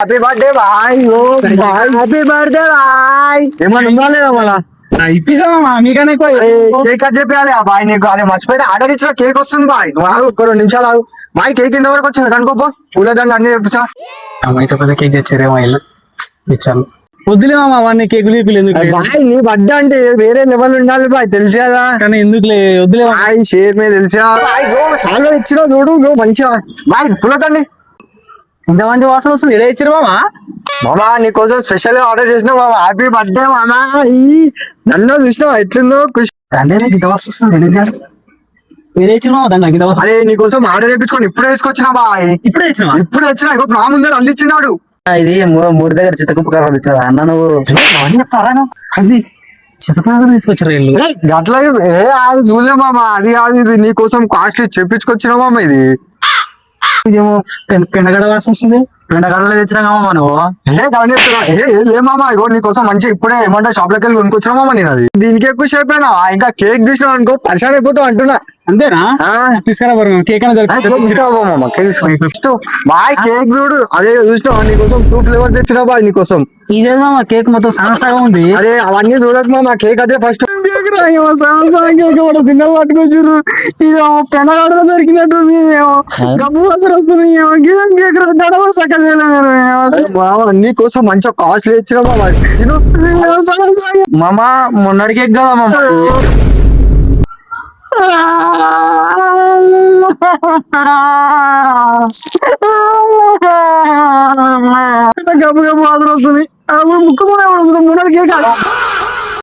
Happy birthday boy. Happy birthday boy. ఏమన్నా ఉందా లేదా మళ్ళా ఇప్పిస్తామా మీకనే కేక్ కట్ చెప్పాలి బాయ్. నీకు అదే మర్చిపోయిన ఆర్డర్ ఇచ్చిన కేక్ వస్తుంది బాయ్. నువ్వు ఆగు, ఒక్క 2 నిమిషాలు ఆగు బాయ్. కేక్ ఇంత వరకు వచ్చింది కనుకోపో. పూలదండ అన్ని చెప్పించా. అమ్మాయితో పెద్ద కేక్ తెచ్చారేమో ఇల్లు ఇచ్చాను. వద్దులేమా వాడిని కేకులు ఎందుకు బాయ్ నీ బర్త్డే అంటే వేరే లెవెల్ ఉండాలి బాయ్, తెలుసు కదా. కానీ ఎందుకులే వద్దులే బాయ్ షేర్ మీద తెలిసా బాయ్. చాలా ఇచ్చినా చూడు మంచిగా బాయ్. పూలదండి ఇంతమంది వాసన వస్తుంది. ఎడ ఇచ్చారు మామా? మామా నీకోసం స్పెషల్ గా ఆర్డర్ చేసిన మామా. హ్యాపీ బర్త్డే మామా. నన్ను చూసినావా ఎట్లుందో ఖుషి. దండే ఇంత వాసన వస్తుంది. ఎడ ఇచ్చారు మామా దండ ఇంత వాసన? అరే నీకోసం ఆర్డర్ వేయించుకొని ఇప్పుడే వేసుకొచ్చినా బాయ్. ఇప్పుడే ఇచ్చిన ఇప్పుడే వచ్చినా. ఇంకో నా ముందే అల్లిచ్చినాడు. ఇది మూడు దగ్గర చిత్తకుప్పు కారం ఇచ్చారు అన్న. నువ్వు చెప్తారా అది చిత్తకారం తీసుకొచ్చారు ఇల్లు. గట్లా అది చూడలే మామా. అది కాదు, ఇది నీకోసం కాస్ట్లీ చెప్పించుకొచ్చినా మామా. ఇది ఇదేమో పెండగడ వాసన వస్తుంది. పెండగడలో తెచ్చినా మామా నువ్వు. ఏ మామా ఇగో నీకోసం మంచి ఇప్పుడే ఏమంటే షాప్ లోకి వెళ్ళి కొనుక్కొచ్చినా మామా. నేను అది దీనికి ఎక్కువ షేప్ అయినా ఇంకా కేక్ తీసినావు అనుకో పరిశాన్ అయిపోతావు అంటున్నా. అంతేనా? తీసుకురా కేక్ అని బాయ్. కేక్ చూడు అదే చూసినావు. నీకోసం 2 ఫ్లేవర్స్ తెచ్చినా బాయ్ నీకోసం. ఇదే మామా కేక్ మొత్తం సగం సగం ఉంది. అదే అవన్నీ చూడకు మామా. కేక్ అదే ఫస్ట్ తిన్నది పట్టుకొచ్చారు. ఇది పెనగాడలో దొరికినట్టుంది. గబ్బు వాసన వస్తుంది. నీకోసం మంచిగా కాస్ట్లీ ఇచ్చినా మామా. తిను మామా మొన్నటి కేక్ కదా మామా.